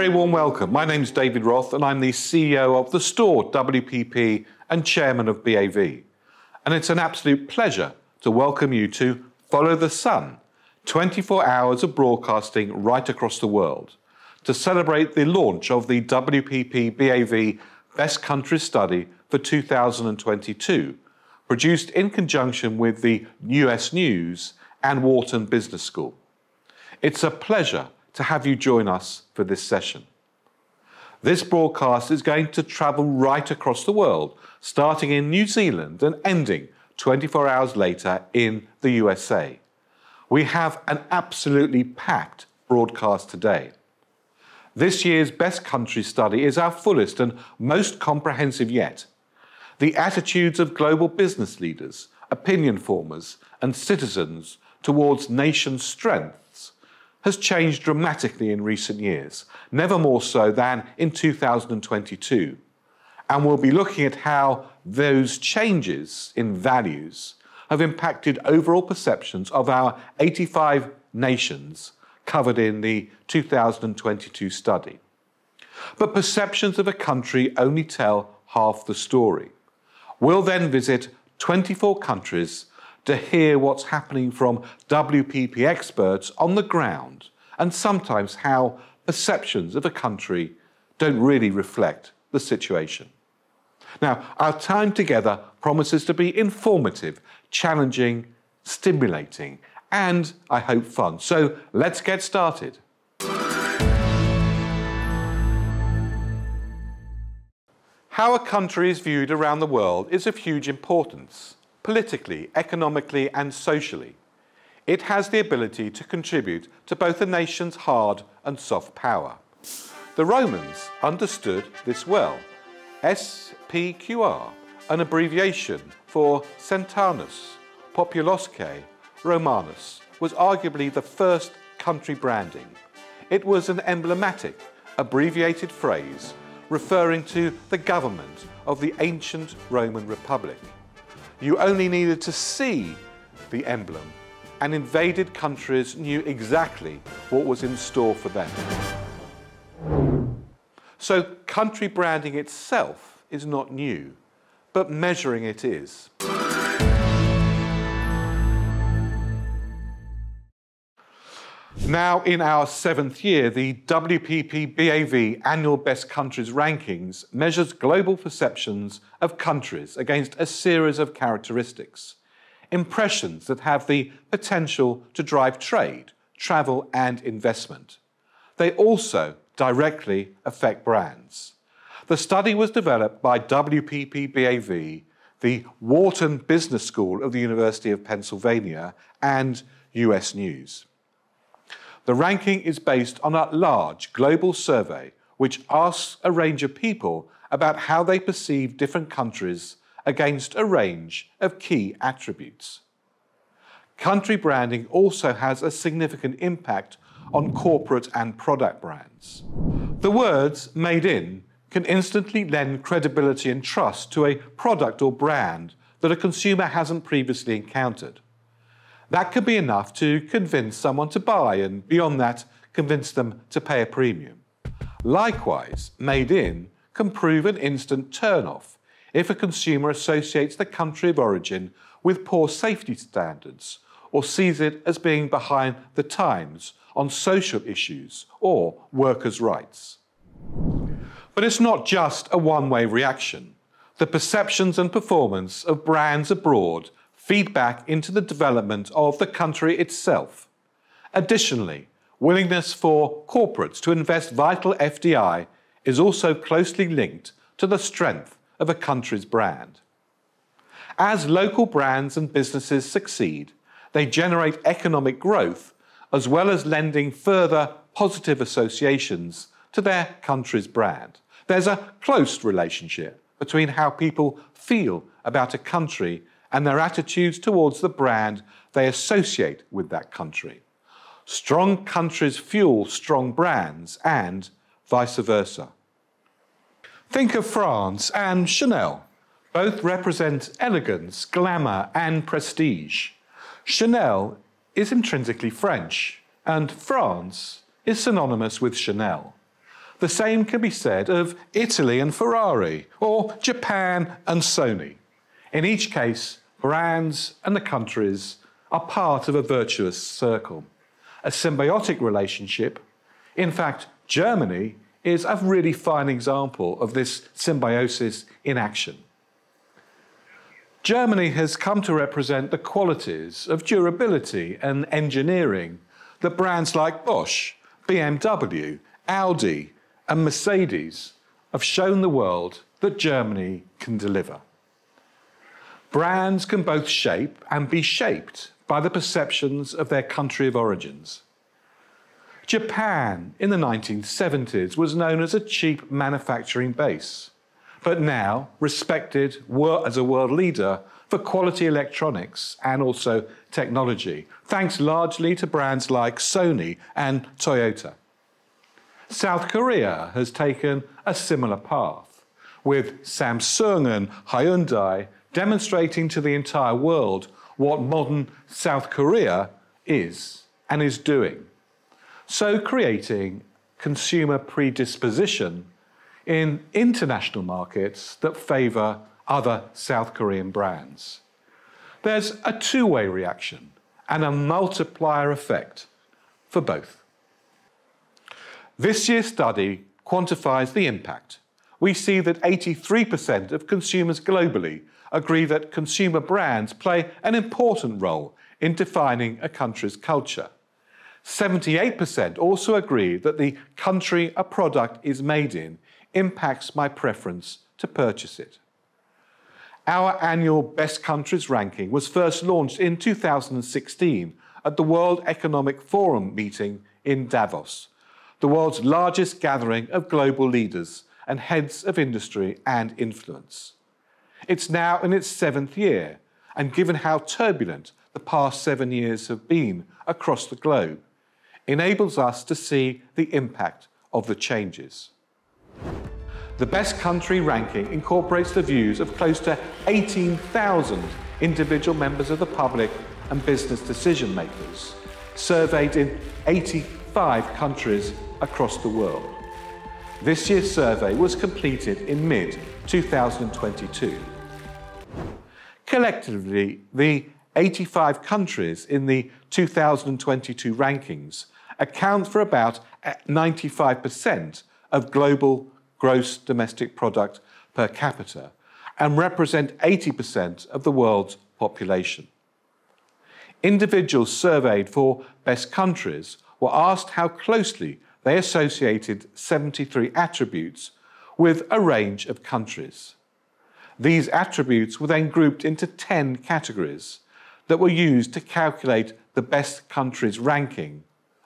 very warm welcome. My name's David Roth and I'm the CEO of the store WPP and Chairman of BAV. And it's an absolute pleasure to welcome you to Follow the Sun, 24 hours of broadcasting right across the world, to celebrate the launch of the WPP BAV Best Countries study for 2022, produced in conjunction with the US News and Wharton Business School. It's a pleasure to have you join us for this session. This broadcast is going to travel right across the world, starting in New Zealand and ending 24 hours later in the USA. We have an absolutely packed broadcast today. This year's Best Countries study is our fullest and most comprehensive yet. The attitudes of global business leaders, opinion formers and citizens towards nation strengths has changed dramatically in recent years, never more so than in 2022. And we'll be looking at how those changes in values have impacted overall perceptions of our 85 nations covered in the 2022 study. But perceptions of a country only tell half the story. We'll then visit 24 countries to hear what's happening from WPP experts on the ground and sometimes how perceptions of a country don't really reflect the situation. Now, our time together promises to be informative, challenging, stimulating, and I hope fun. So let's get started. How a country is viewed around the world is of huge importance. Politically, economically and socially. It has the ability to contribute to both a nation's hard and soft power. The Romans understood this well. SPQR, an abbreviation for Centanus Populosque Romanus, was arguably the first country branding. It was an emblematic, abbreviated phrase referring to the government of the ancient Roman Republic. You only needed to see the emblem, and invaded countries knew exactly what was in store for them. So country branding itself is not new, but measuring it is. Now, in our 7th year, the WPP BAV Annual Best Countries Rankings measures global perceptions of countries against a series of characteristics, impressions that have the potential to drive trade, travel and investment. They also directly affect brands. The study was developed by WPP BAV, the Wharton Business School of the University of Pennsylvania and US News. The ranking is based on a large global survey which asks a range of people about how they perceive different countries against a range of key attributes. Country branding also has a significant impact on corporate and product brands. The words "made in" can instantly lend credibility and trust to a product or brand that a consumer hasn't previously encountered. That could be enough to convince someone to buy and, beyond that, convince them to pay a premium. Likewise, "made in" can prove an instant turn-off if a consumer associates the country of origin with poor safety standards or sees it as being behind the times on social issues or workers' rights. But it's not just a one-way reaction. The perceptions and performance of brands abroad feed back into the development of the country itself. Additionally, willingness for corporates to invest vital FDI is also closely linked to the strength of a country's brand. As local brands and businesses succeed, they generate economic growth as well as lending further positive associations to their country's brand. There's a close relationship between how people feel about a country and their attitudes towards the brand they associate with that country. Strong countries fuel strong brands and vice versa. Think of France and Chanel. Both represent elegance, glamour and prestige. Chanel is intrinsically French and France is synonymous with Chanel. The same can be said of Italy and Ferrari, or Japan and Sony. In each case, brands and the countries are part of a virtuous circle, a symbiotic relationship. In fact, Germany is a really fine example of this symbiosis in action. Germany has come to represent the qualities of durability and engineering that brands like Bosch, BMW, Audi, and Mercedes have shown the world that Germany can deliver. Brands can both shape and be shaped by the perceptions of their country of origins. Japan in the 1970s was known as a cheap manufacturing base, but now respected as a world leader for quality electronics and also technology, thanks largely to brands like Sony and Toyota. South Korea has taken a similar path, with Samsung and Hyundai demonstrating to the entire world what modern South Korea is and is doing, so creating consumer predisposition in international markets that favour other South Korean brands. There's a two-way reaction and a multiplier effect for both. This year's study quantifies the impact. We see that 83% of consumers globally agree that consumer brands play an important role in defining a country's culture. 78% also agree that the country a product is made in impacts my preference to purchase it. Our annual Best Countries ranking was first launched in 2016 at the World Economic Forum meeting in Davos, the world's largest gathering of global leaders and heads of industry and influence. It's now in its 7th year, and given how turbulent the past 7 years have been across the globe, enables us to see the impact of the changes. The Best Country ranking incorporates the views of close to 18,000 individual members of the public and business decision makers, surveyed in 85 countries across the world. This year's survey was completed in mid-2022. Collectively, the 85 countries in the 2022 rankings account for about 95% of global gross domestic product per capita and represent 80% of the world's population. Individuals surveyed for Best Countries were asked how closely they associated 73 attributes with a range of countries. These attributes were then grouped into 10 categories that were used to calculate the Best Countries ranking,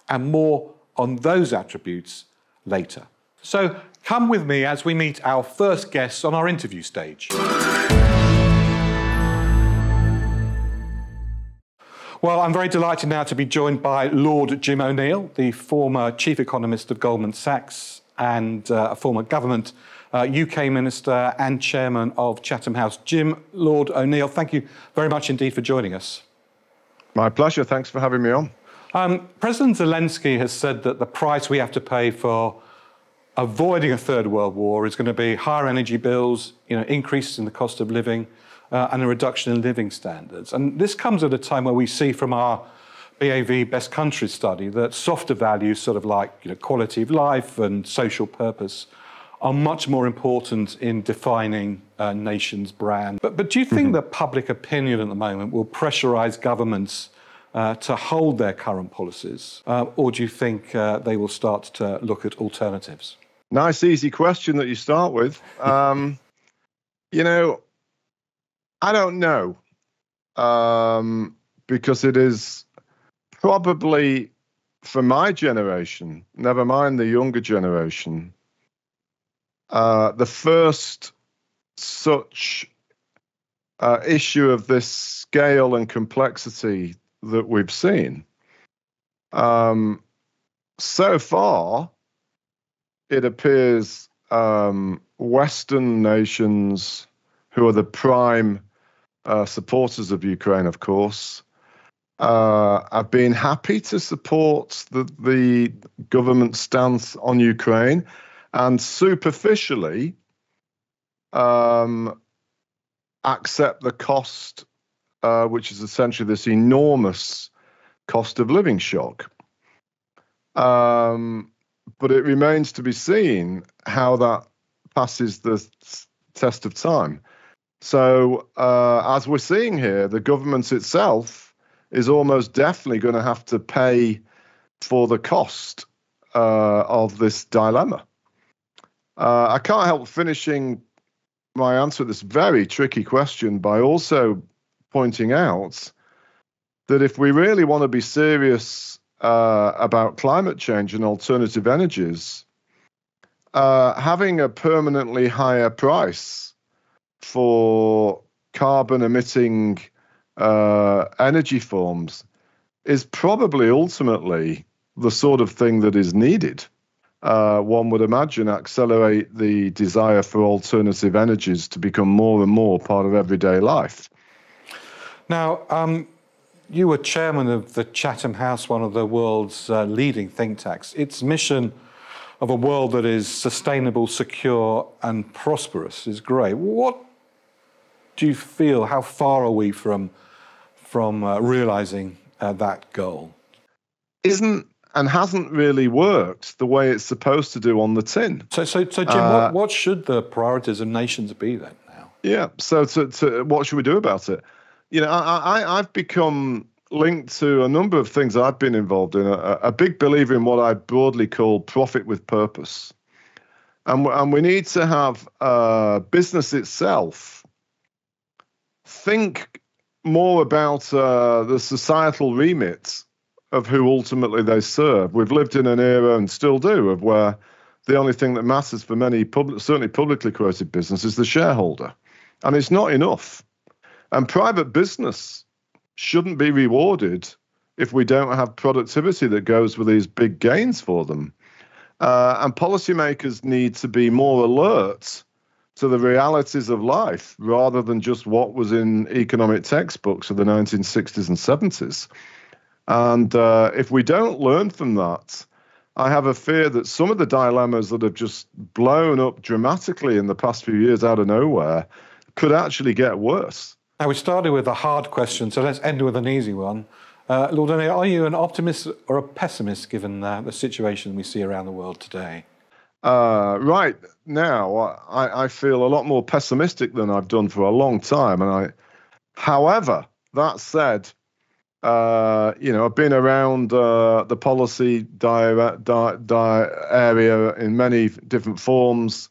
and more on those attributes later. So come with me as we meet our first guests on our interview stage. Well, I'm very delighted now to be joined by Lord Jim O'Neill, the former Chief Economist of Goldman Sachs and a former government UK Minister and Chairman of Chatham House. Jim, Lord O'Neill, thank you very much indeed for joining us. My pleasure. Thanks for having me on. President Zelensky has said that the price we have to pay for avoiding a third world war is going to be higher energy bills, increases in the cost of living, and a reduction in living standards. And this comes at a time where we see from our BAV Best Countries study that softer values, sort of like quality of life and social purpose, are much more important in defining a nation's brand. But do you think that public opinion at the moment will pressurise governments to hold their current policies, or do you think they will start to look at alternatives? Nice, easy question that you start with. I don't know, because it is probably for my generation, never mind the younger generation, the first such issue of this scale and complexity that we've seen. So far, it appears Western nations, who are the prime supporters of Ukraine, of course, have been happy to support the government stance on Ukraine, and superficially accept the cost, which is essentially this enormous cost of living shock. But it remains to be seen how that passes the test of time. So as we're seeing here, the government itself is almost definitely going to have to pay for the cost of this dilemma. I can't help finishing my answer to this very tricky question by also pointing out that if we really want to be serious about climate change and alternative energies, having a permanently higher price for carbon-emitting energy forms is probably ultimately the sort of thing that is needed. One would imagine accelerate the desire for alternative energies to become more and more part of everyday life. Now, you were chairman of the Chatham House, one of the world's leading think tanks. Its mission of a world that is sustainable, secure and prosperous is great. What do you feel, how far are we from realising that goal? Isn't and hasn't really worked the way it's supposed to do on the tin. So Jim, what should the priorities of nations be then now? Yeah, so what should we do about it? You know, I've become linked to a number of things I've been involved in, a big believer in what I broadly call profit with purpose. And we need to have business itself think more about the societal remit of who ultimately they serve. We've lived in an era, and still do, of where the only thing that matters for many, certainly publicly quoted business, is the shareholder. And it's not enough. And private business shouldn't be rewarded if we don't have productivity that goes with these big gains for them. And policymakers need to be more alert to the realities of life rather than just what was in economic textbooks of the 1960s and 70s. And if we don't learn from that, I have a fear that some of the dilemmas that have just blown up dramatically in the past few years out of nowhere could actually get worse. Now, we started with a hard question, so let's end with an easy one. Lord O'Neill, are you an optimist or a pessimist given the situation we see around the world today? Right now, I feel a lot more pessimistic than I've done for a long time. However, that said, I've been around the policy area in many different forms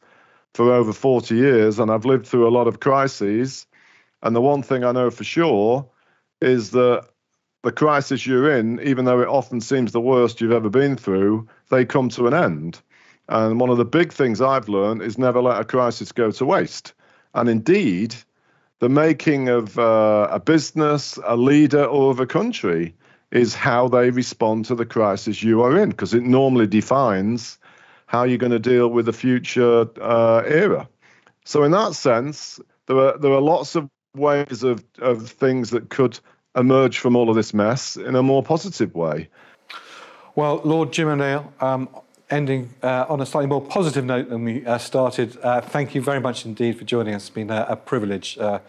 for over 40 years, and I've lived through a lot of crises. And the one thing I know for sure is that the crisis you're in, even though it often seems the worst you've ever been through, they come to an end. And one of the big things I've learned is never let a crisis go to waste. And indeed, the making of a business, a leader, or of a country is how they respond to the crisis you are in, because it normally defines how you're going to deal with the future era. So in that sense, there are lots of ways of things that could emerge from all of this mess in a more positive way. Well, Lord Jim O'Neill, ending on a slightly more positive note than we started, thank you very much indeed for joining us. It's been a privilege to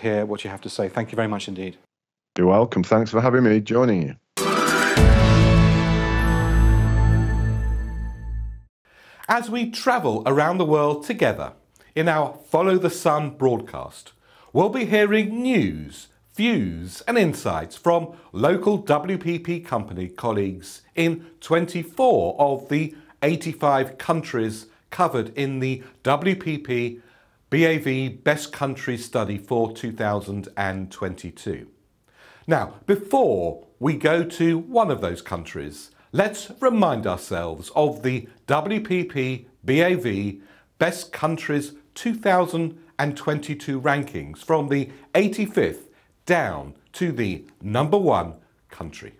hear what you have to say. Thank you very much indeed. You're welcome. Thanks for having me, joining you. As we travel around the world together in our Follow the Sun broadcast, we'll be hearing news, views and insights from local WPP company colleagues in 24 of the 85 countries covered in the WPP BAV Best Countries study for 2022. Now, before we go to one of those countries, let's remind ourselves of the WPP BAV Best Countries 2022 rankings from the 85th down to the number 1 country.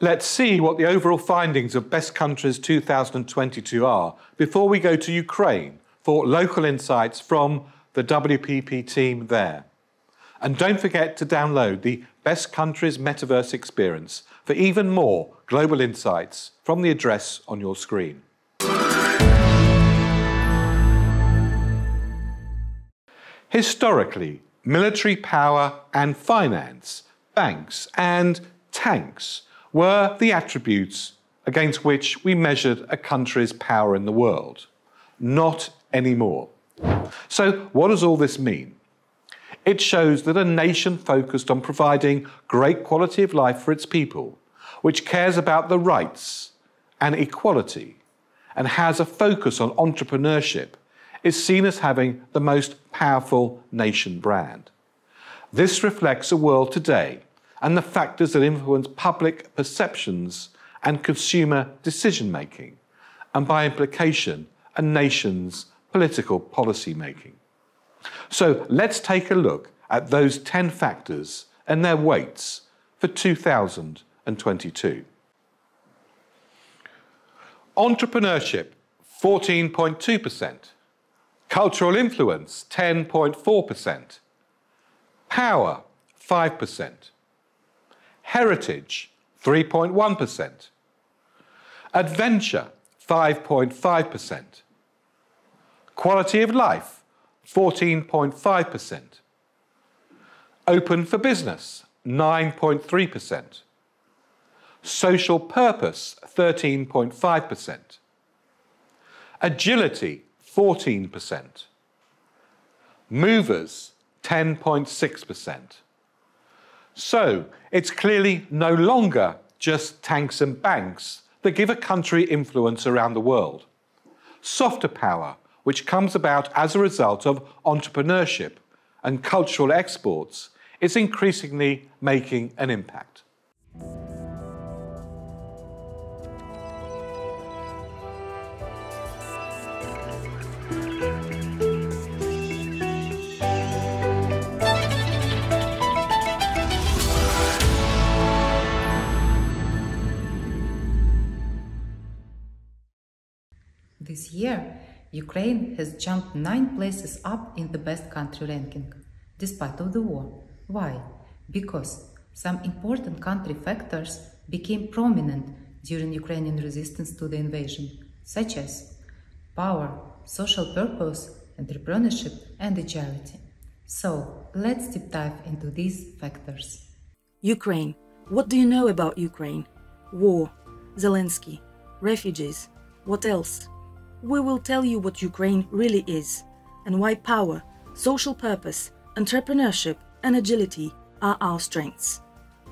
Let's see what the overall findings of Best Countries 2022 are before we go to Ukraine for local insights from the WPP team there. And don't forget to download the Best Countries Metaverse experience for even more global insights from the address on your screen. Historically, military power and finance, banks and tanks were the attributes against which we measured a country's power in the world. Not anymore. So what does all this mean? It shows that a nation focused on providing great quality of life for its people, which cares about the rights and equality, and has a focus on entrepreneurship, is seen as having the most powerful nation brand. This reflects a world today and the factors that influence public perceptions and consumer decision-making, and by implication, a nation's political policy-making. So let's take a look at those 10 factors and their weights for 2022. Entrepreneurship, 14.2%. Cultural influence, 10.4%. Power, 5%. Heritage, 3.1%. Adventure, 5.5%. Quality of life, 14.5%. Open for business, 9.3%. Social purpose, 13.5%. Agility, 14%. Movers, 10.6%. So it's clearly no longer just tanks and banks that give a country influence around the world. Softer power, which comes about as a result of entrepreneurship and cultural exports, is increasingly making an impact. This year, Ukraine has jumped 9 places up in the best country ranking, despite of the war. Why? Because some important country factors became prominent during Ukrainian resistance to the invasion, such as power, social purpose, entrepreneurship, and agility. So, let's deep dive into these factors. Ukraine. What do you know about Ukraine? War, Zelensky, refugees. What else? We will tell you what Ukraine really is and why power, social purpose, entrepreneurship, and agility are our strengths.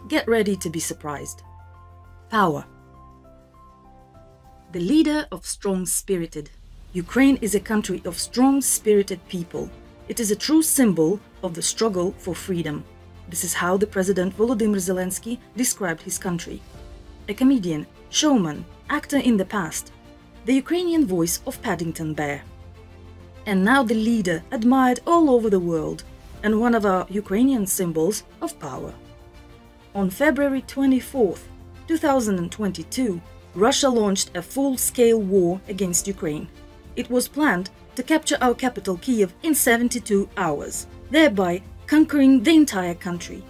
Get ready to be surprised. Power. The leader of strong-spirited. Ukraine is a country of strong-spirited people. It is a true symbol of the struggle for freedom. This is how the President Volodymyr Zelensky described his country. A comedian, showman, actor in the past, the Ukrainian voice of Paddington Bear. And now the leader admired all over the world, and one of our Ukrainian symbols of power. On February 24, 2022, Russia launched a full-scale war against Ukraine. It was planned to capture our capital Kiev in 72 hours, thereby conquering the entire country.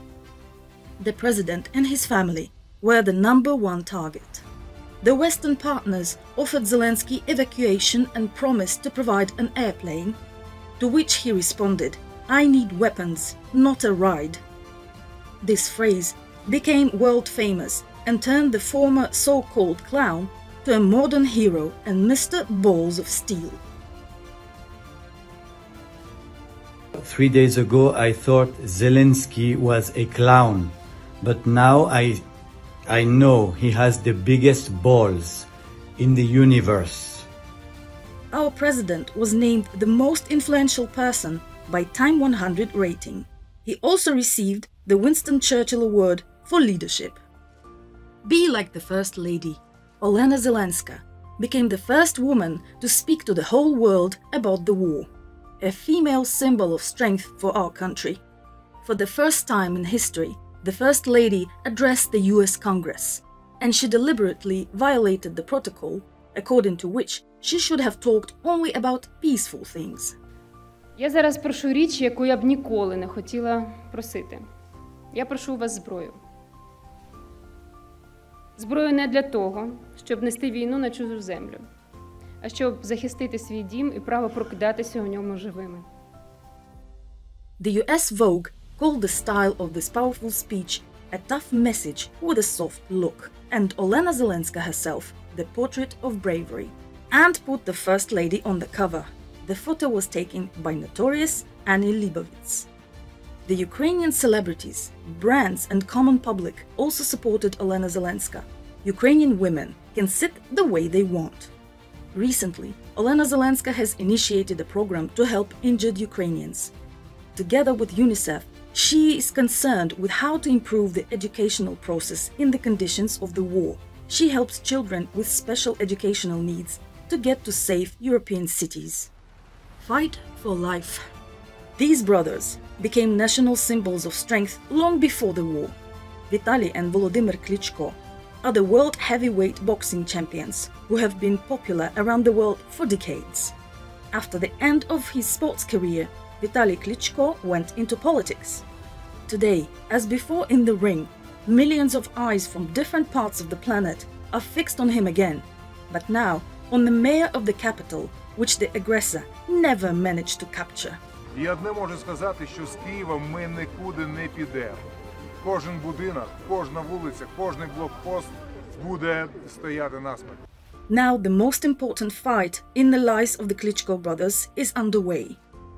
The president and his family were the #1 target. The Western partners offered Zelensky evacuation and promised to provide an airplane, to which he responded, "I need weapons, not a ride." This phrase became world famous and turned the former so-called clown to a modern hero and Mr. Balls of Steel. 3 days ago I thought Zelensky was a clown, but now I know he has the biggest balls in the universe. Our president was named the most influential person by Time 100 rating. He also received the Winston Churchill Award for leadership. Be like the First Lady. Olena Zelenska became the first woman to speak to the whole world about the war, a female symbol of strength for our country. For the first time in history, the First Lady addressed the US Congress. and she deliberately violated the protocol, according to which she should have talked only about peaceful things. Я зараз прошу річ, яку я б ніколи не хотіла просити. Я прошу у вас зброю. Зброю не для того, щоб нести війну на чужу землю, а щоб захистити свій дім і право прокидатися у ньому живими. The US Vogue called the style of this powerful speech a tough message with a soft look, and Olena Zelenska herself the portrait of bravery, and put the First Lady on the cover. The photo was taken by notorious Annie Leibovitz. The Ukrainian celebrities, brands and common public also supported Olena Zelenska. Ukrainian women can sit the way they want. Recently, Olena Zelenska has initiated a program to help injured Ukrainians. Together with UNICEF, she is concerned with how to improve the educational process in the conditions of the war. She helps children with special educational needs to get to safe European cities. Fight for life. These brothers became national symbols of strength long before the war. Vitaly and Volodymyr Klitschko are the world heavyweight boxing champions who have been popular around the world for decades. After the end of his sports career, Vitaly Klitschko went into politics. Today, as before in the ring, millions of eyes from different parts of the planet are fixed on him again, but now on the mayor of the capital, which the aggressor never managed to capture. І одне можу сказати, що з Києва ми нікуди не підемо. Кожен будинок, кожна вулиця, кожний блокпост буде стояти насмерть. Now the most important fight in the lives of the Klitschko brothers is underway.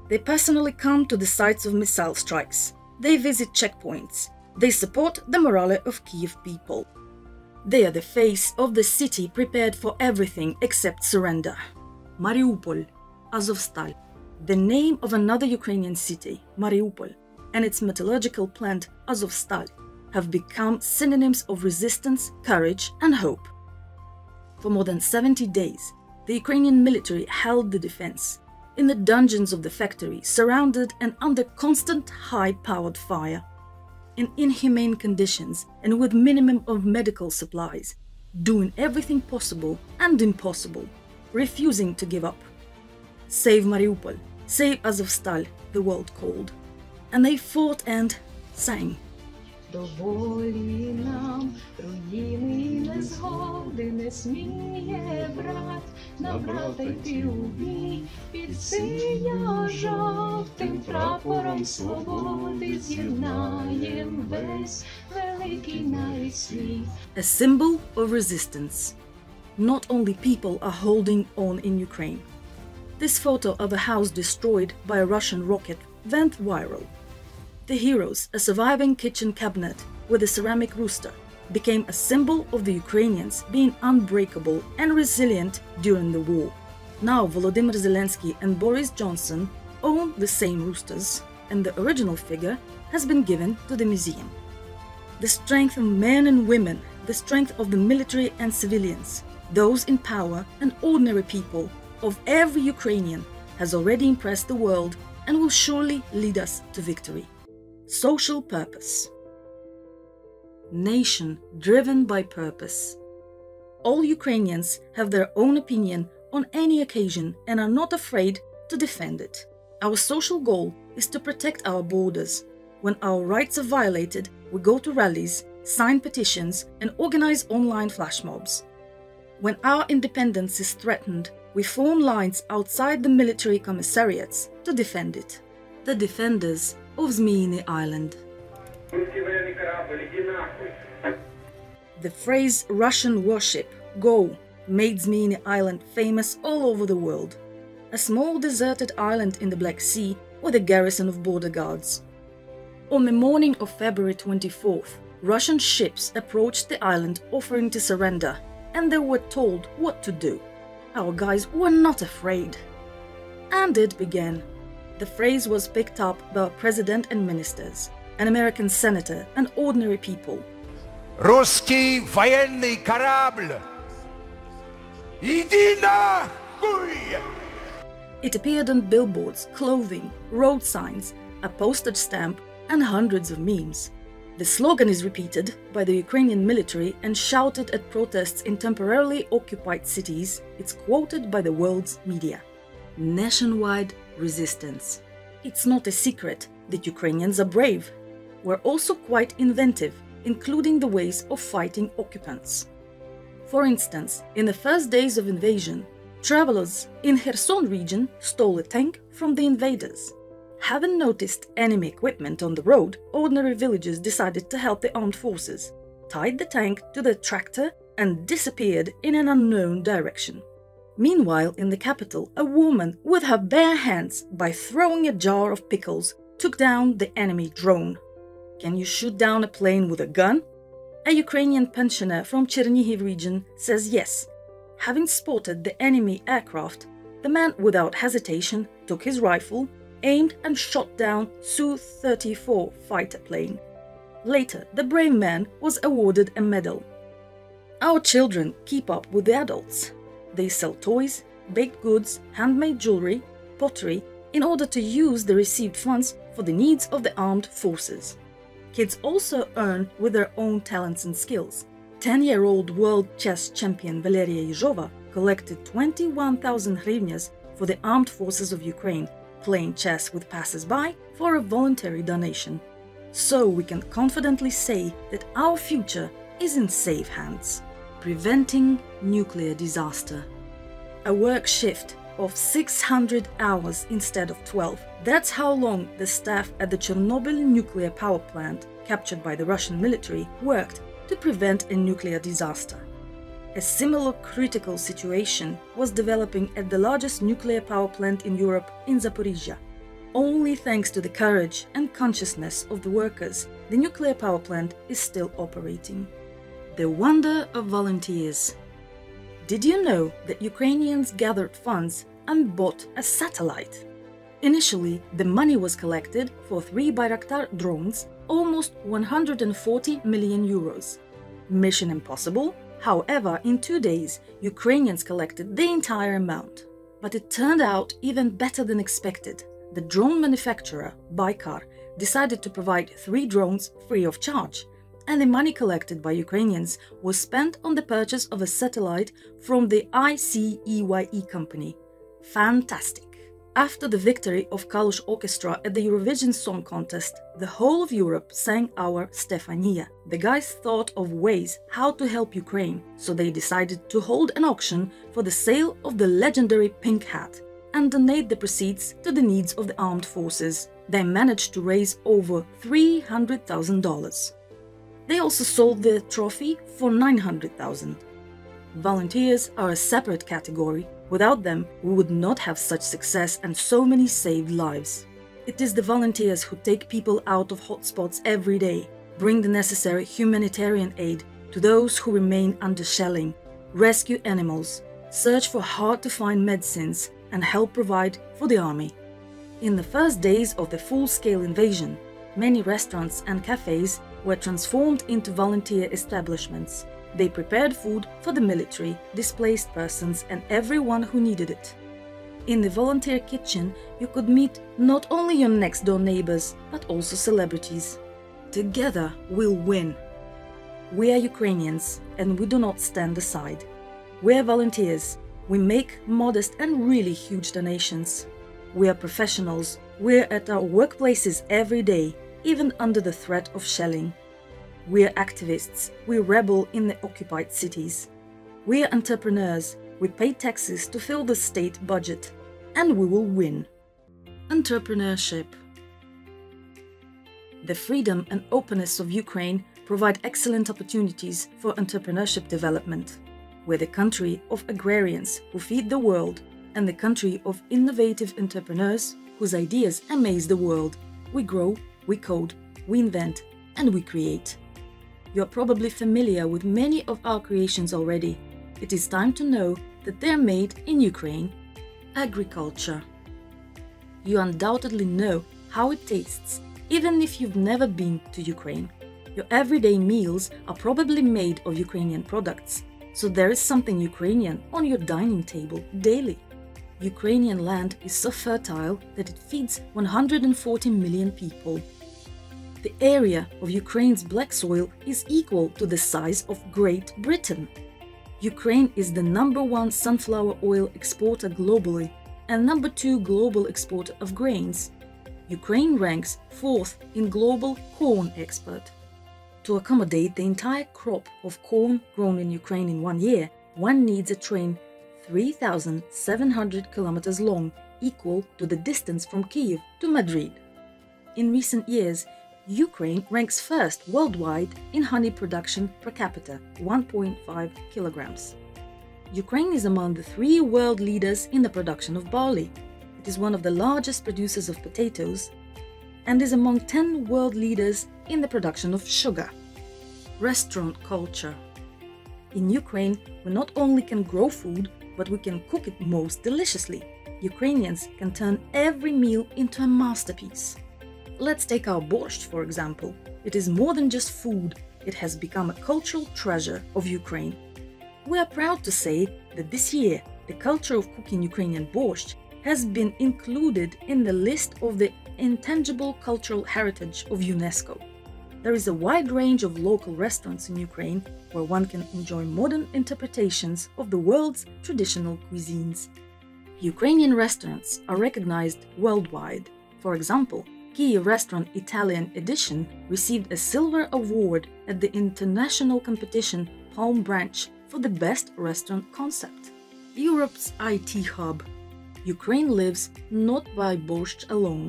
They personally come to the sites of missile strikes. They visit checkpoints. They support the morale of Kyiv people. They are the face of the city prepared for everything except surrender. Mariupol, Azovstal, the name of another Ukrainian city, Mariupol, and its metallurgical plant, Azovstal, have become synonyms of resistance, courage, and hope. For more than 70 days, the Ukrainian military held the defense in the dungeons of the factory, surrounded and under constant high-powered fire, in inhumane conditions and with minimum of medical supplies, doing everything possible and impossible, refusing to give up. Save Mariupol, save Azovstal, the world called. And they fought and sang. Доволі нам руїни незгоди не сміє брат, на брата йти у бій, під синьо-жовтим прапором свободи з'єднаєм весь великий навіть світ. A symbol of resistance. Not only people are holding on in Ukraine. This photo of a house destroyed by a Russian rocket went viral. The heroes, a surviving kitchen cabinet with a ceramic rooster, became a symbol of the Ukrainians being unbreakable and resilient during the war. Now Volodymyr Zelensky and Boris Johnson own the same roosters, and the original figure has been given to the museum. The strength of men and women, the strength of the military and civilians, those in power and ordinary people, of every Ukrainian has already impressed the world and will surely lead us to victory. Social purpose. Nation driven by purpose. All Ukrainians have their own opinion on any occasion and are not afraid to defend it. Our social goal is to protect our borders. When our rights are violated, we go to rallies, sign petitions, and organize online flash mobs. When our independence is threatened, we form lines outside the military commissariats to defend it. The defenders of Zmyny Island. The phrase Russian warship, go, made Zmyny Island famous all over the world. A small deserted island in the Black Sea with a garrison of border guards. On the morning of February 24th, Russian ships approached the island offering to surrender, and they were told what to do. Our guys were not afraid. And it began. The phrase was picked up by our president and ministers, an American senator, and ordinary people. Русский военный корабль! Иди нахуй! It appeared on billboards, clothing, road signs, a postage stamp, and hundreds of memes. The slogan is repeated by the Ukrainian military and shouted at protests in temporarily occupied cities. It's quoted by the world's media. Nationwide resistance. It's not a secret that Ukrainians are brave. We're also quite inventive, including the ways of fighting occupants. For instance, in the first days of invasion, travelers in Kherson region stole a tank from the invaders. Having noticed enemy equipment on the road, ordinary villagers decided to help the armed forces, tied the tank to the tractor and disappeared in an unknown direction. Meanwhile, in the capital, a woman with her bare hands, by throwing a jar of pickles, took down the enemy drone. Can you shoot down a plane with a gun? A Ukrainian pensioner from Chernihiv region says yes. Having spotted the enemy aircraft, the man without hesitation took his rifle, aimed and shot down Su-34 fighter plane. Later, the brave man was awarded a medal. Our children keep up with the adults. They sell toys, baked goods, handmade jewelry, pottery, in order to use the received funds for the needs of the armed forces. Kids also earn with their own talents and skills. 10-year-old world chess champion Valeria Yezhova collected 21,000 hryvnias for the armed forces of Ukraine, playing chess with passers-by for a voluntary donation. So we can confidently say that our future is in safe hands. Preventing nuclear disaster. A work shift of 600 hours instead of 12. That's how long the staff at the Chernobyl nuclear power plant, captured by the Russian military, worked to prevent a nuclear disaster. A similar critical situation was developing at the largest nuclear power plant in Europe, in Zaporizhia. Only thanks to the courage and consciousness of the workers, the nuclear power plant is still operating. The wonder of volunteers. Did you know that Ukrainians gathered funds and bought a satellite? Initially, the money was collected for 3 Bayraktar drones, almost 140 million euros. Mission impossible? However, in 2 days, Ukrainians collected the entire amount. But it turned out even better than expected. The drone manufacturer, Baykar, decided to provide 3 drones free of charge, and the money collected by Ukrainians was spent on the purchase of a satellite from the ICEYE company. Fantastic! After the victory of Kalush Orchestra at the Eurovision Song Contest, the whole of Europe sang our Stefania. The guys thought of ways how to help Ukraine, so they decided to hold an auction for the sale of the legendary pink hat and donate the proceeds to the needs of the armed forces. They managed to raise over $300,000. They also sold the trophy for $900,000. Volunteers are a separate category. Without them, we would not have such success and so many saved lives. It is the volunteers who take people out of hotspots every day, bring the necessary humanitarian aid to those who remain under shelling, rescue animals, search for hard-to-find medicines, and help provide for the army. In the first days of the full-scale invasion, many restaurants and cafes were transformed into volunteer establishments. They prepared food for the military, displaced persons, and everyone who needed it. In the volunteer kitchen, you could meet not only your next-door neighbors, but also celebrities. Together, we'll win. We are Ukrainians, and we do not stand aside. We are volunteers. We make modest and really huge donations. We are professionals. We're at our workplaces every day, even under the threat of shelling. We are activists. We rebel in the occupied cities. We are entrepreneurs. We pay taxes to fill the state budget. And we will win. Entrepreneurship. The freedom and openness of Ukraine provide excellent opportunities for entrepreneurship development. We're the country of agrarians who feed the world and the country of innovative entrepreneurs whose ideas amaze the world. We grow, we code, we invent, and we create. You're probably familiar with many of our creations already. It is time to know that they're made in Ukraine. Agriculture. You undoubtedly know how it tastes, even if you've never been to Ukraine. Your everyday meals are probably made of Ukrainian products, so there is something Ukrainian on your dining table daily. Ukrainian land is so fertile that it feeds 140 million people. The The area of Ukraine's black soil is equal to the size of Great Britain. Ukraine is the #1 sunflower oil exporter globally and #2 global exporter of grains. Ukraine ranks 4th in global corn export. To accommodate the entire crop of corn grown in Ukraine in 1 year, one needs a train 3,700 kilometers long, equal to the distance from Kyiv to Madrid. In recent years, Ukraine ranks first worldwide in honey production per capita, 1.5 kilograms. Ukraine is among the 3 world leaders in the production of barley. It is one of the largest producers of potatoes and is among 10 world leaders in the production of sugar. Restaurant culture. In Ukraine, we not only can grow food, but we can cook it most deliciously. Ukrainians can turn every meal into a masterpiece. Let's take our borscht, for example. It is more than just food, it has become a cultural treasure of Ukraine. We are proud to say that this year, the culture of cooking Ukrainian borscht has been included in the list of the intangible cultural heritage of UNESCO. There is a wide range of local restaurants in Ukraine where one can enjoy modern interpretations of the world's traditional cuisines. Ukrainian restaurants are recognized worldwide. For example, Kyiv Restaurant Italian Edition received a silver award at the international competition Palm Branch for the best restaurant concept. Europe's IT hub. Ukraine lives not by borscht alone.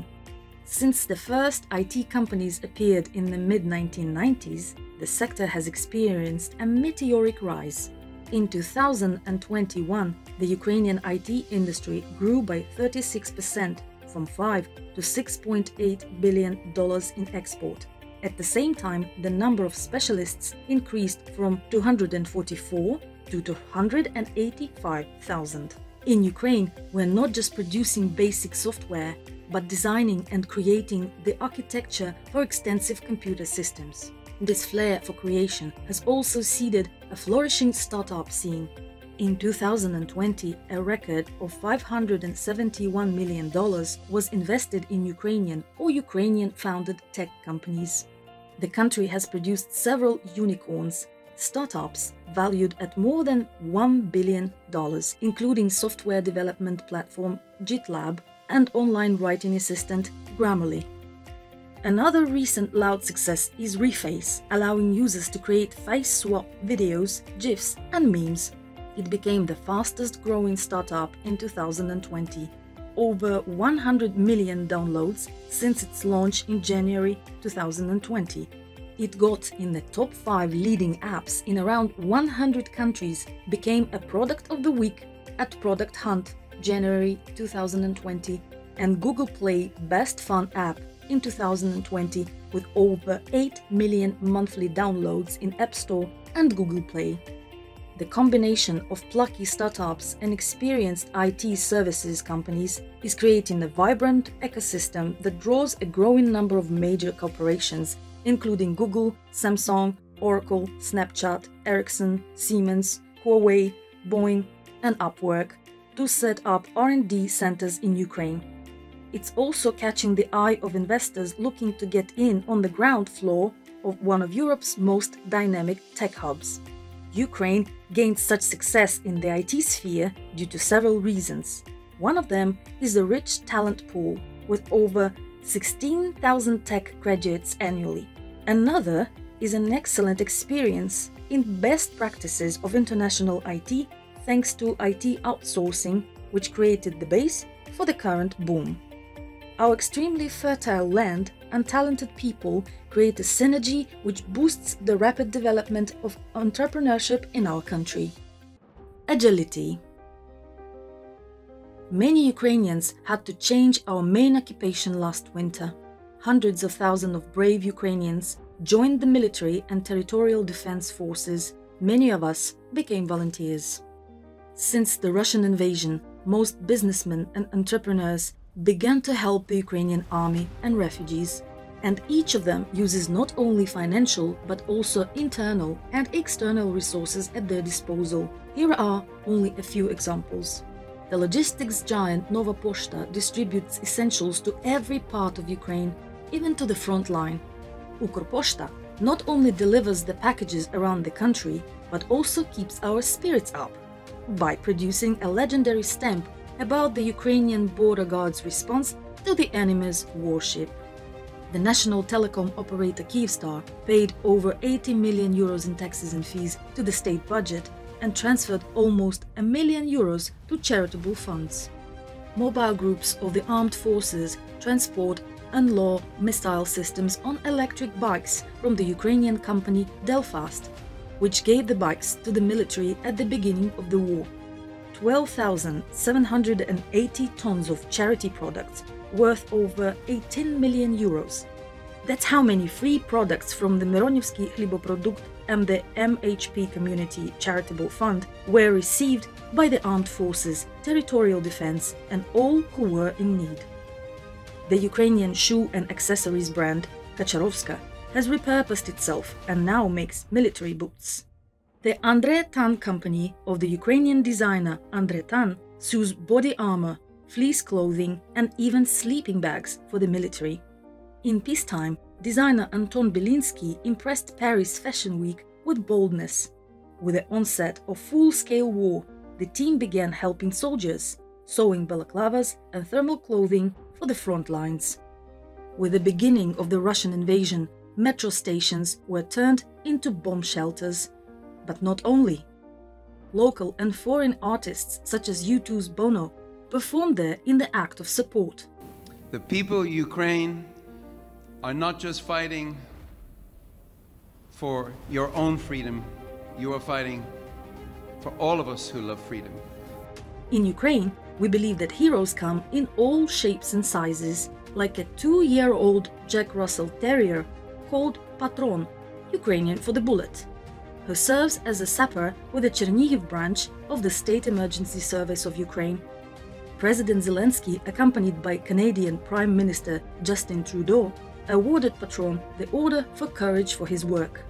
Since the first IT companies appeared in the mid-1990s, the sector has experienced a meteoric rise. In 2021, the Ukrainian IT industry grew by 36%, from $5 to $6.8 billion in export. At the same time, the number of specialists increased from 244 to 285,000. In Ukraine, we're not just producing basic software, but designing and creating the architecture for extensive computer systems. This flair for creation has also seeded a flourishing startup scene. In 2020, a record of $571 million was invested in Ukrainian or Ukrainian-founded tech companies. The country has produced several unicorns, startups valued at more than $1 billion, including software development platform GitLab and online writing assistant Grammarly. Another recent loud success is Reface, allowing users to create face swap videos, GIFs, and memes. It became the fastest growing startup in 2020. Over 100 million downloads since its launch in January 2020. It got in the top 5 leading apps in around 100 countries, became a product of the week at Product Hunt January 2020, and Google Play Best Fun App in 2020 with over 8 million monthly downloads in App Store and Google Play. The combination of plucky startups and experienced IT services companies is creating a vibrant ecosystem that draws a growing number of major corporations, including Google, Samsung, Oracle, Snapchat, Ericsson, Siemens, Huawei, Boeing, and Upwork, to set up R&D centers in Ukraine. It's also catching the eye of investors looking to get in on the ground floor of one of Europe's most dynamic tech hubs. Ukraine gained such success in the IT sphere due to several reasons. One of them is a rich talent pool with over 16,000 tech graduates annually. Another is an excellent experience in best practices of international IT thanks to IT outsourcing, which created the base for the current boom. Our extremely fertile land and talented people create a synergy which boosts the rapid development of entrepreneurship in our country. Agility. Many Ukrainians had to change our main occupation last winter. Hundreds of thousands of brave Ukrainians joined the military and territorial defense forces. Many of us became volunteers. Since the Russian invasion, most businessmen and entrepreneurs began to help the Ukrainian army and refugees, and each of them uses not only financial but also internal and external resources at their disposal. Here are only a few examples. The logistics giant Nova Poshta distributes essentials to every part of Ukraine, even to the front line. Ukroposhta not only delivers the packages around the country, but also keeps our spirits up by producing a legendary stamp about the Ukrainian border guard's response to the enemy's warship. The national telecom operator Kyivstar paid over 80 million euros in taxes and fees to the state budget and transferred almost €1 million to charitable funds. Mobile groups of the armed forces transport unlaw missile systems on electric bikes from the Ukrainian company Delfast, which gave the bikes to the military at the beginning of the war. 12,780 tons of charity products worth over 18 million euros. That's how many free products from the Mironivsky Hliboprodukt and the MHP Community Charitable Fund were received by the armed forces, territorial defense, and all who were in need. The Ukrainian shoe and accessories brand Kacharovska has repurposed itself and now makes military boots. The Andrei Tan company of the Ukrainian designer Andrei Tan sews body armor, fleece clothing, and even sleeping bags for the military. In peacetime, designer Anton Belinsky impressed Paris Fashion Week with boldness. With the onset of full-scale war, the team began helping soldiers, sewing balaclavas and thermal clothing for the front lines. With the beginning of the Russian invasion, metro stations were turned into bomb shelters. But not only. Local and foreign artists such as U2's Bono performed there in the act of support. The people of Ukraine are not just fighting for your own freedom, you are fighting for all of us who love freedom. In Ukraine, we believe that heroes come in all shapes and sizes, like a 2-year-old Jack Russell Terrier called Patron, Ukrainian for the bullet, who serves as a sapper with the Chernihiv branch of the State Emergency Service of Ukraine. President Zelensky, accompanied by Canadian Prime Minister Justin Trudeau, awarded Patron the Order for Courage for his work.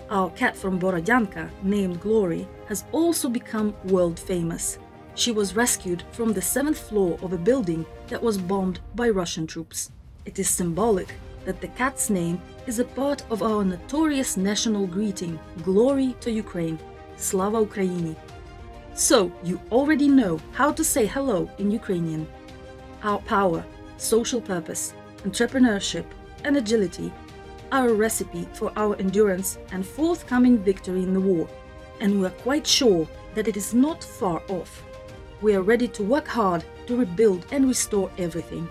Our cat from Borodyanka, named Glory, has also become world famous. She was rescued from the 7th floor of a building that was bombed by Russian troops. It is symbolic that the cat's name is a part of our notorious national greeting, Glory to Ukraine, Slava Ukraini. So, you already know how to say hello in Ukrainian. Our power, social purpose, entrepreneurship, and agility are a recipe for our endurance and forthcoming victory in the war, and we are quite sure that it is not far off. We are ready to work hard to rebuild and restore everything.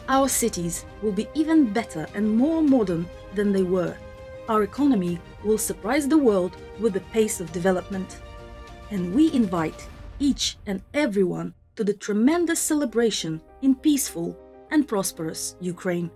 Our cities will be even better and more modern than they were. Our economy will surprise the world with the pace of development. And we invite each and everyone to the tremendous celebration in peaceful and prosperous Ukraine.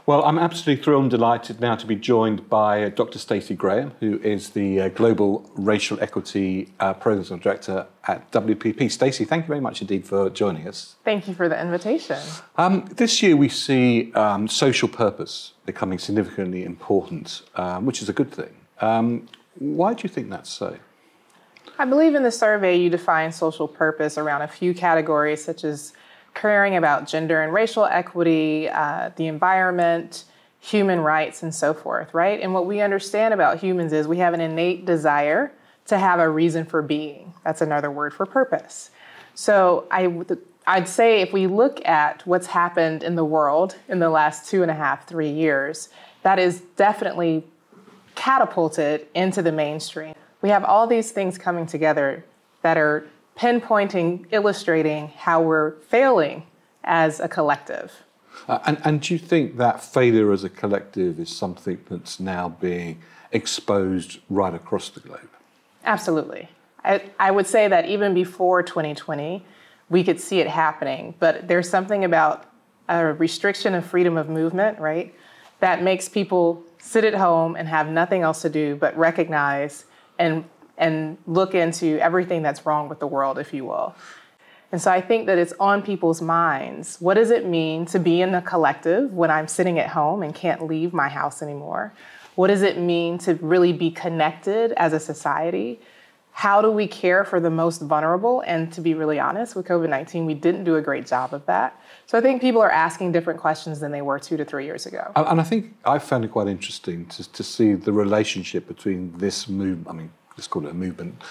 Well, I'm absolutely thrilled and delighted now to be joined by Dr. Stacey Graham, who is the Global Racial Equity Programs Director at WPP. Stacey, thank you very much indeed for joining us. Thank you for the invitation. This year we see social purpose becoming significantly important, which is a good thing. Why do you think that's so? I believe in the survey you define social purpose around a few categories such as caring about gender and racial equity, the environment, human rights, and so forth, right? And what we understand about humans is we have an innate desire to have a reason for being. That's another word for purpose. So I'd say if we look at what's happened in the world in the last 2.5, 3 years, that is definitely catapulted into the mainstream. We have all these things coming together that are pinpointing, illustrating how we're failing as a collective. And do you think that failure as a collective is something that's now being exposed right across the globe? Absolutely. I would say that even before 2020, we could see it happening, but there's something about a restriction of freedom of movement, right, that makes people sit at home and have nothing else to do but recognize and look into everything that's wrong with the world, if you will. And so I think that it's on people's minds. What does it mean to be in the collective when I'm sitting at home and can't leave my house anymore? What does it mean to really be connected as a society? How do we care for the most vulnerable? And to be really honest, with COVID-19, we didn't do a great job of that. So I think people are asking different questions than they were 2 to 3 years ago. And I think I found it quite interesting to see the relationship between this movement, I mean, let's call it a movement,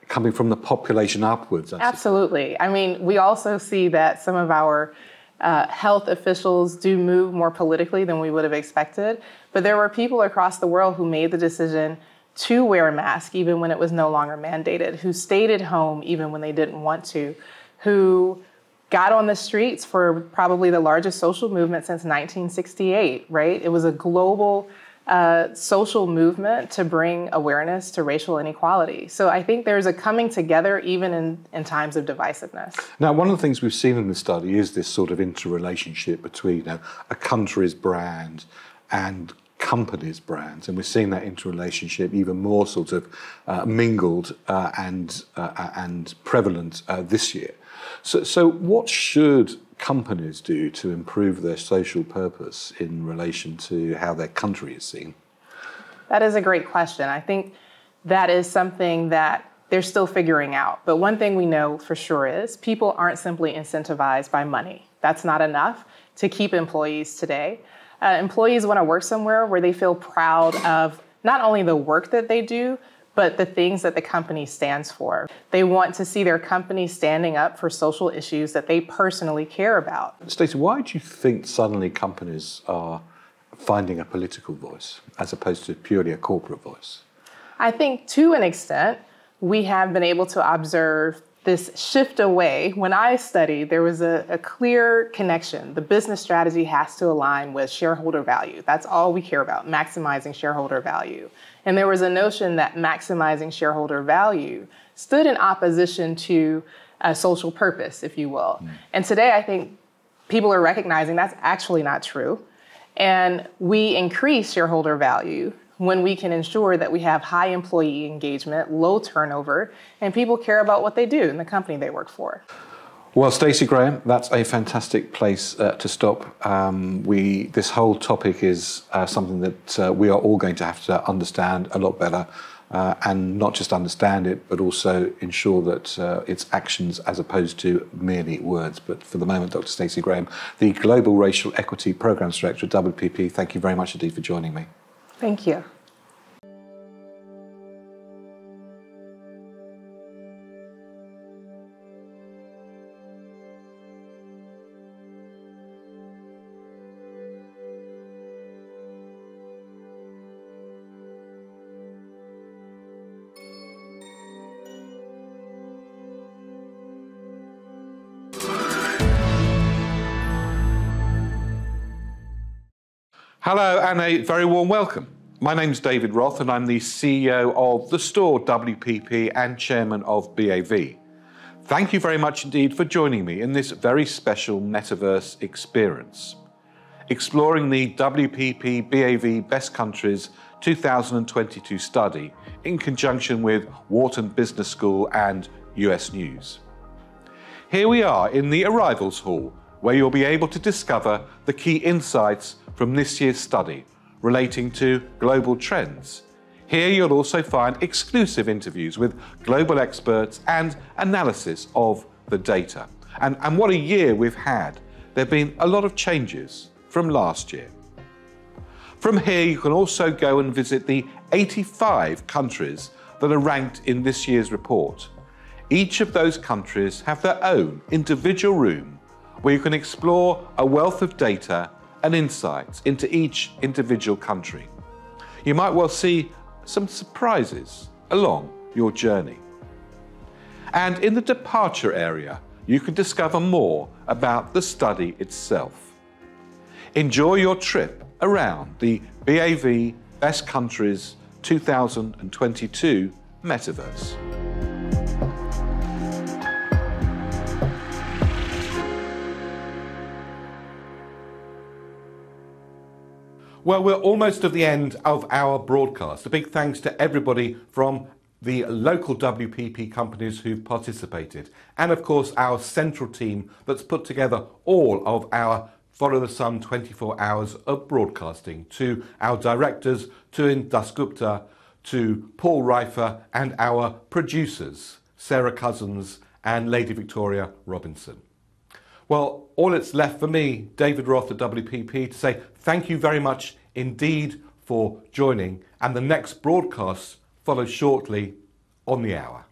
coming from the population upwards. Absolutely. I mean, we also see that some of our health officials do move more politically than we would have expected. But there were people across the world who made the decision to wear a mask even when it was no longer mandated, who stayed at home even when they didn't want to, who got on the streets for probably the largest social movement since 1968, right? It was a global social movement to bring awareness to racial inequality. So I think there's a coming together even in times of divisiveness. Now, one of the things we've seen in the study is this sort of interrelationship between a country's brand and companies' brands, and we're seeing that interrelationship even more sort of mingled and prevalent this year. So what should companies do to improve their social purpose in relation to how their country is seen? That is a great question. I think that is something that they're still figuring out. But one thing we know for sure is people aren't simply incentivized by money. That's not enough to keep employees today. Employees want to work somewhere where they feel proud of not only the work that they do, but the things that the company stands for. They want to see their company standing up for social issues that they personally care about. Stacey, why do you think suddenly companies are finding a political voice as opposed to purely a corporate voice? I think to an extent, we have been able to observe this shift away. When I studied, there was a clear connection. The business strategy has to align with shareholder value. That's all we care about, maximizing shareholder value. And there was a notion that maximizing shareholder value stood in opposition to a social purpose, if you will. And today, I think people are recognizing that's actually not true. And we increase shareholder value when we can ensure that we have high employee engagement, low turnover, and people care about what they do in the company they work for. Well, Stacey Graham, that's a fantastic place to stop. This whole topic is something that we are all going to have to understand a lot better, and not just understand it, but also ensure that it's actions as opposed to merely words. But for the moment, Dr. Stacey Graham, the Global Racial Equity Programs Director at WPP, thank you very much indeed for joining me. Thank you. Hello and a very warm welcome. My name is David Roth and I'm the CEO of the store WPP and Chairman of BAV. Thank you very much indeed for joining me in this very special metaverse experience. exploring the WPP BAV Best Countries 2022 study in conjunction with Wharton Business School and US News. Here we are in the Arrivals Hall, where you'll be able to discover the key insights from this year's study relating to global trends. Here you'll also find exclusive interviews with global experts and analysis of the data. And what a year we've had. There have been a lot of changes from last year. From here you can also go and visit the 85 countries that are ranked in this year's report. Each of those countries have their own individual room where you can explore a wealth of data and insights into each individual country. You might well see some surprises along your journey. And in the departure area, you can discover more about the study itself. Enjoy your trip around the BAV Best Countries 2022 Metaverse. Well, we're almost at the end of our broadcast. A big thanks to everybody from the local WPP companies who've participated, and of course our central team that's put together all of our Follow the Sun 24 hours of broadcasting, to our directors, to Dasgupta, to Paul Reifer, and our producers, Sarah Cousins and Lady Victoria Robinson. Well, all it's left for me, David Roth at WPP, to say thank you very much indeed for joining, and the next broadcast follows shortly on the hour.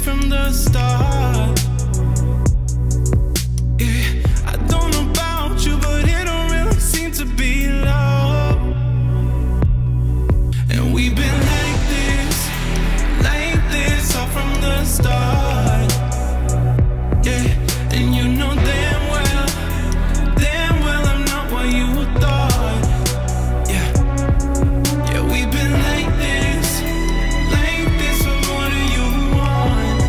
From the start, yeah, I don't know about you, but it don't really seem to be love. And we've been like this all from the start, yeah. And you know damn well I'm not what you thought, yeah. Yeah, we've been like this, what more do you want?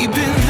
We've been